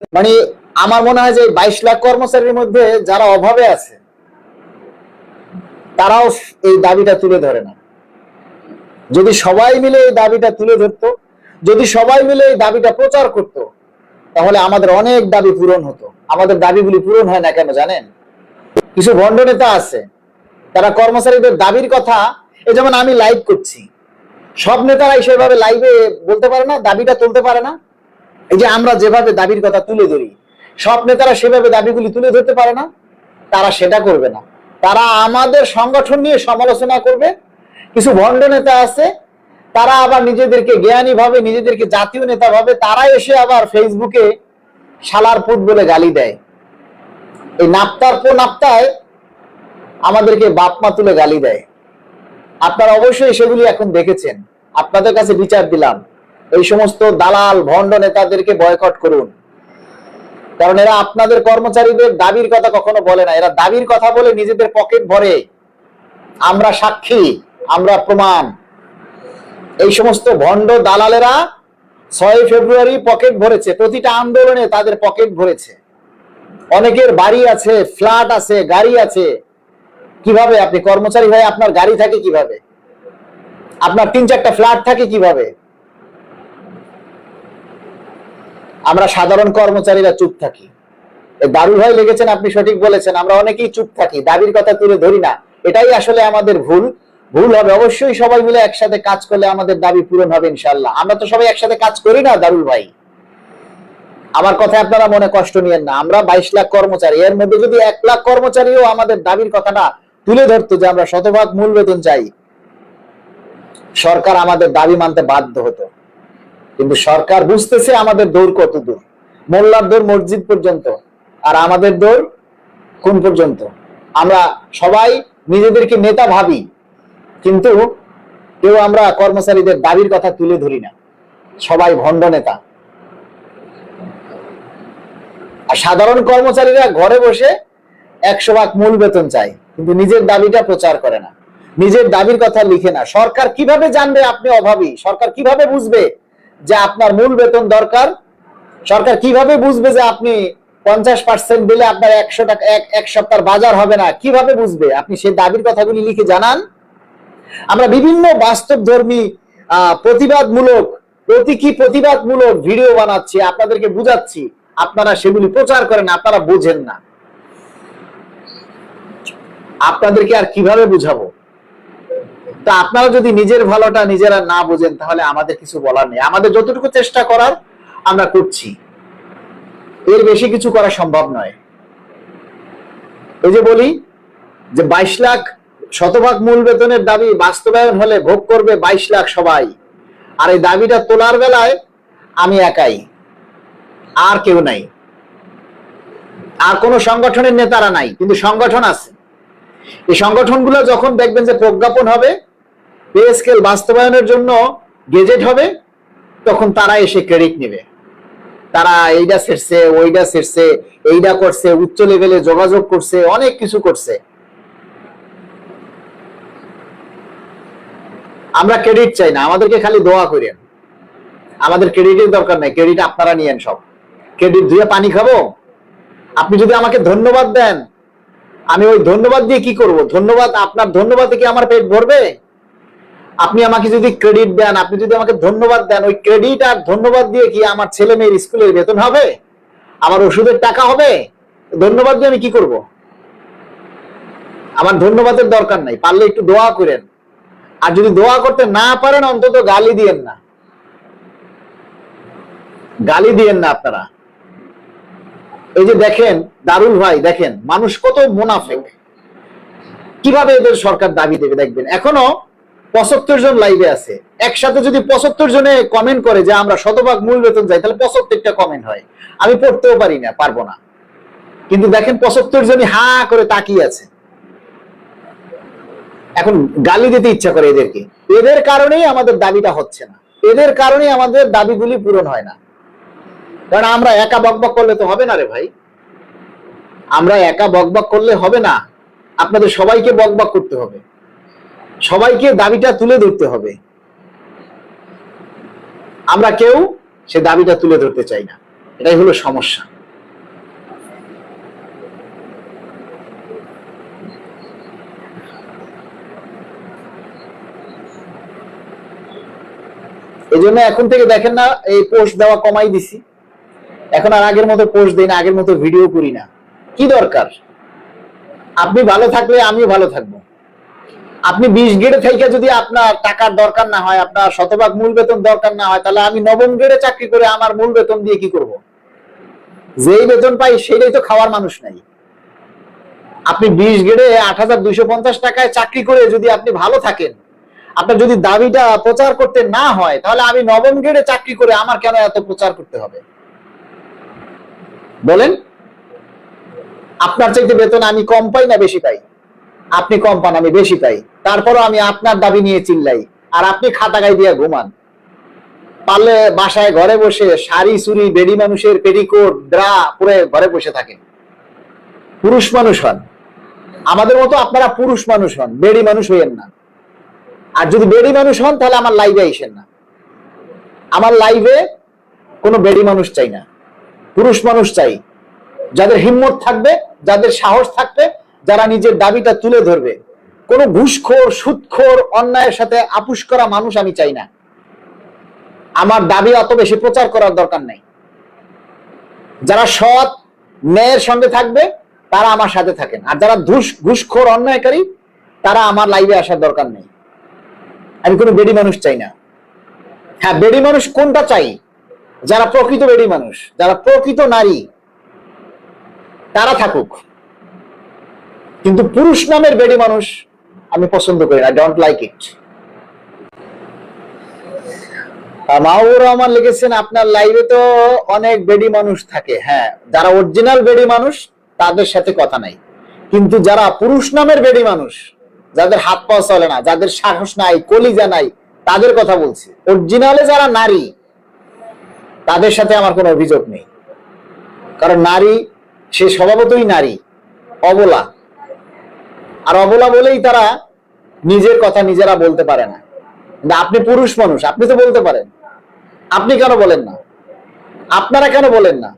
মানে আমার মনে হয় যে 22 লাখ কর্মচারীর মধ্যে যারা অভাবে আছে তারাও এই দাবিটা তুলে ধরে না। যদি সবাই মিলে এই দাবিটা তুলে ধরতো, যদি সবাই মিলে এই দাবিটা প্রচার করত, তাহলে আমাদের অনেক দাবি পূরণ হতো। আমাদের দাবিগুলি পূরণ হয় না কেন জানেন? কিছু ভণ্ড নেতা আছে, তারা কর্মচারীদের দাবির কথা, এই যেমন আমি লাইভ করছি, সব নেতারাই সেভাবে লাইভে বলতে পারে না, দাবিটা তুলতে পারে না। এই যে আমরা যেভাবে দাবির কথা তুলে ধরি, সব নেতারা সেভাবে দাবিগুলি তুলে ধরতে পারে না। তারা সেটা করবে না, তারা আমাদের সংগঠন নিয়ে সমালোচনা করবে। কিছু ভণ্ড নেতা আছে, তারা আবার নিজেদেরকে জ্ঞানী ভাবে, নিজেদেরকে জাতীয় নেতা ভাবে, তারা এসে আবার ফেসবুকে শালার পুত বলে গালি দেয়। এই নাপ্তার পো নাপ্তায় আমাদেরকে বাপমা তুলে গালি দেয়। আপনারা অবশ্যই সেগুলি এখন দেখেছেন, আপনাদের কাছে বিচার দিলাম। এই সমস্ত দালাল ভণ্ড নেতাদেরকে বয়কট করুন, কারণ এরা আপনাদের কর্মচারীদের দাবির কথা কখনো বলে না। এরা দাবির কথা বলে নিজেদের পকেট ভরে। আমরা সাক্ষী, আমরা প্রমাণ। এই সমস্ত ভণ্ড দালালেরা 6 ফেব্রুয়ারি পকেট ভরেছে, প্রতিটা আন্দোলনে তাদের পকেট ভরেছে। অনেকের বাড়ি আছে, ফ্ল্যাট আছে, গাড়ি আছে। কিভাবে আপনি কর্মচারী হয়ে আপনার গাড়ি থাকে কিভাবে? আপনার 3-4টা ফ্ল্যাট থাকে কিভাবে? আমরা সাধারণ কর্মচারীরা চুপ থাকি। দারুল ভাই লেগেছেন, আপনি সঠিক বলেছেন, আমরা অনেকেই চুপ থাকি, দাবির কথা তুলে ধরি না। এটাই আসলে আমাদের ভুল। ভুল হবে, অবশ্যই সবাই মিলে একসাথে কাজ করলে আমাদের দাবি পূরণ হবে ইনশাআল্লাহ। আমরা তো সবাই একসাথে কাজ করি না দারুল ভাই, আমার কথা আপনারা মনে কষ্ট নিয়েন না। আমরা 22 লাখ কর্মচারী, এর মধ্যে যদি 1 লাখ কর্মচারীও আমাদের দাবির কথাটা তুলে ধরতো যে আমরা শতভাগ মূল বেতন চাই, সরকার আমাদের দাবি মানতে বাধ্য হতো। কিন্তু সরকার বুঝতেছে আমাদের দৌড় কত দূর, মোল্লার দৌড় মসজিদ পর্যন্ত, আর আমাদের দৌড় কোন পর্যন্ত। আমরা সবাই নিজেদেরকে নেতা ভাবি, কিন্তু কেউ আমরা কর্মচারীদের দাবির কথা তুলে ধরি না। সবাই ভণ্ড নেতা। আর সাধারণ কর্মচারীরা ঘরে বসে 100 ভাগ মূল বেতন চায়, কিন্তু নিজের দাবিটা প্রচার করে না, নিজের দাবির কথা লিখে না। সরকার কিভাবে জানবে আপনি অভাবী? সরকার কিভাবে বুঝবে যে আপনার মূল বেতন দরকার? সরকার কিভাবে বুঝবে যে আপনি 50% দিলে আপনার 100 টাকা এক সপ্তাহ বাজার হবে না? কিভাবে বুঝবে? আপনি সেই দাবির কথাগুলি লিখে জানান। আমরা বিভিন্ন বাস্তবধর্মী প্রতিবাদমূলক, প্রতীকী প্রতিবাদমূলক ভিডিও বানাচ্ছি, আপনাদেরকে বুঝাচ্ছি, আপনারা সেগুলি প্রচার করেন, আপনারা বোঝেন না। আপনাদেরকে আর কিভাবে বুঝাবো? তা আপনারা যদি নিজের ভালোটা নিজেরা না বোঝেন, তাহলে আমাদের কিছু বলার নেই। আমাদের যতটুকু চেষ্টা করার আমরা করছি, এর বেশি কিছু করা সম্ভব নয়। এই যে বলি যে 22 লাখ শতভাগ মূল বেতনের দাবি বাস্তবায়ন হলে ভোগ করবে 22 লাখ সবাই। আর এই দাবিটা তোলার বেলায় আমি একাই, আর কেউ নাই, আর কোন সংগঠনের নেতারা নাই, কিন্তু সংগঠন আছে। এই সংগঠনগুলো যখন দেখবেন যে প্রজ্ঞাপন হবে, পে স্কেল বাস্তবায়নের জন্য গেজেট হবে, তখন তারা এসে ক্রেডিট নেবে। তারা এইটা ছেড়ছে, ওইটা ছেড়ছে, এইটা করছে, উচ্চ লেভেলে যোগাযোগ করছে, অনেক কিছু করছে। আমরা ক্রেডিট চাই না, আমাদেরকে খালি দোয়া করেন। আমাদের ক্রেডিটের দরকার নাই, ক্রেডিট আপনারা নিয়েন সব। ক্রেডিট ধুয়ে পানি খাবো? আপনি যদি আমাকে ধন্যবাদ দেন, আমি ওই ধন্যবাদ দিয়ে কি করব? ধন্যবাদ, আপনার ধন্যবাদে কি আমার পেট ভরবে? আপনি আমাকে যদি ক্রেডিট দেন, আপনি যদি আমাকে ধন্যবাদ দেন, ওই ক্রেডিট আর ধন্যবাদ দিয়ে কি আমার ছেলে মেয়ের স্কুলের বেতন হবে? আমার ওষুধের টাকা হবে? ধন্যবাদ দিয়ে আমি কি করব? আমার ধন্যবাদের দরকার নাই, পারলে একটু দোয়া করেন। আর যদি দোয়া করতে না পারেন, অন্তত গালি দিয়েন না, গালি দিয়েন না আপনারা। এই যে দেখেন দারুল ভাই, দেখেন মানুষ কত মুনাফিক, কিভাবে এদের সরকার দাবি দেবে। দেখবেন এখনো 75 জন লাইভে আছে, একসাথে যদি 75 জনে কমেন্ট করে যে আমরা শতভাগ মূল বেতন চাই, তাহলে 75টা কমেন্ট হয়। আমি পড়তেও পারি না, পারবো না, কিন্তু দেখেন 75 জনই হা করে তাকিয়ে আছে। এখন গালি দিতে ইচ্ছা করে এদেরকে। এদের কারণেই আমাদের দাবিটা হচ্ছে না, এদের কারণেই আমাদের দাবিগুলি পূরণ হয় না। কারণ আমরা একা বকবক করলে তো হবে না রে ভাই, আমরা একা বকবক করলে হবে না। আপনাদের সবাইকে বকবক করতে হবে, সবাইকে দাবিটা তুলে ধরতে হবে। আমরা কেউ সে দাবিটা তুলে ধরতে চাই না। এটাই হলো সমস্যা। এই জন্য এখন থেকে দেখেন না, এই পোস্ট দেওয়া কমাই দিছি। এখন আর আগের মতো পোস্ট দিই না, আগের মতো ভিডিও করি না। কি দরকার? আপনি ভালো থাকলে আমিও ভালো থাকবো। আপনি 20 গ্রেডে থেকে যদি আপনার টাকার দরকার না হয়, আপনার শতভাগ মূল বেতন দরকার না হয়, তাহলে আমি 9ম গ্রেডে চাকরি করে আমার মূল বেতন দিয়ে কি করব? যেই বেতন পাই সেটাই তো খাওয়ার মানুষ নাই। আপনি 20 গ্রেডে 8,250 টাকায় চাকরি করে যদি আপনি ভালো থাকেন, আপনার যদি দাবিটা প্রচার করতে না হয়, তাহলে আমি 9ম গ্রেডে চাকরি করে আমার কেন এত প্রচার করতে হবে বলেন? আপনার চাইতে বেতন আমি কম পাই না বেশি পাই? আপনি কম পান, আমি বেশি পাই, তারপরও আমি আপনার দাবি নিয়ে চিল্লাই, আর আপনি খাতা গায়ে দিয়ে ঘুমান। পারলে বাসায় ঘরে বসে শাড়ি চুরি বেডি মানুষের পেটিকোট ড্রা পরে ঘরে বসে থাকেন। পুরুষ মানুষ হন, আমাদের মতো আপনারা পুরুষ মানুষ হন, বেডি মানুষ হইয়েন না। আর যদি বেডি মানুষ হন তাহলে আমার লাইভে আইসেন না। আমার লাইভে কোনো বেডি মানুষ চাই না, পুরুষ মানুষ চাই, যাদের হিম্মত থাকবে, যাদের সাহস থাকবে, যারা নিজের দাবিটা তুলে ধরবে। কোনো ঘুষখোর সুদখোর অন্যায়ের সাথে আপুস করা মানুষ আমি চাই না। আমার দাবি অত বেশি প্রচার করার দরকার নাই। যারা সৎ ন্যায়ের সঙ্গে থাকবে তারা আমার সাথে থাকেন, আর যারা ঘুষখোর অন্যায়কারী তারা আমার লাইভে আসার দরকার নেই। আমি কোনো বেডি মানুষ চাই না। হ্যাঁ, বেডি মানুষ কোনটা চাই? যারা প্রকৃত বেডি মানুষ, যারা প্রকৃত নারী, তারা থাকুক। কিন্তু পুরুষ নামের বেডি মানুষ আমি পছন্দ করি না, don't like it. Mahbubur Rahman লিখেছেন, আপনার লাইভে তো অনেক বেডি মানুষ থাকে। হ্যাঁ, যারা অরিজিনাল বেডি মানুষ তাদের সাথে কথা নাই, কিন্তু যারা পুরুষ নামের বেডি মানুষ, যাদের হাত পা চলে না, যাদের সাহস নাই, কলিজা নাই, তাদের কথা বলছি। অরিজিনালে যারা নারী, তাদের সাথে আমার কোনো অভিযোগ নেই। কারণ নারী, সে স্বভাবতই নারী, অবলা। আর অবলা বলেই তারা নিজের কথা নিজেরা বলতে পারে না। আপনি পুরুষ মানুষ, আপনি তো বলতে পারেন। আপনি কেন বলেন না? আপনারা কেন বলেন না?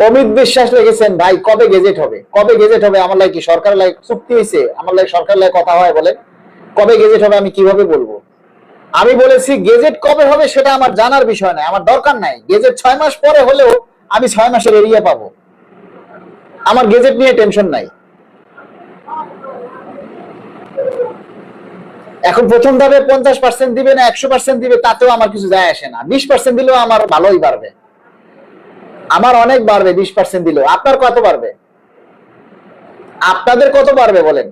অমিত বিশ্বাস লিখেছেন, ভাই কবে গেজেট হবে? কবে গেজেট হবে? আমার লাগে কি সরকার লাগে চুক্তি হয়েছে? আমার লাগে সরকার লাগে কথা হয়? বলেন কবে গেজেট হবে, আমি কিভাবে বলবো? আমি বলেছি গেজেট কবে হবে সেটা আমার জানার বিষয় নাই, আমার দরকার নাই। গেজেট 6 মাস পরে হলেও আমি 6 মাসের এরিয়া পাবো, আমার গেজেট নিয়ে টেনশন নাই। এখন প্রথম ধাপে 50% দিবে না 100% দিবে, তাতেও আমার কিছু যায় আসে না। 20% দিলেও আমার ভালোই বাড়বে, আমার অনেক বাড়বে। 20% দিলেও আপনার কত বাড়বে? আপনাদের কত বাড়বে বলেন?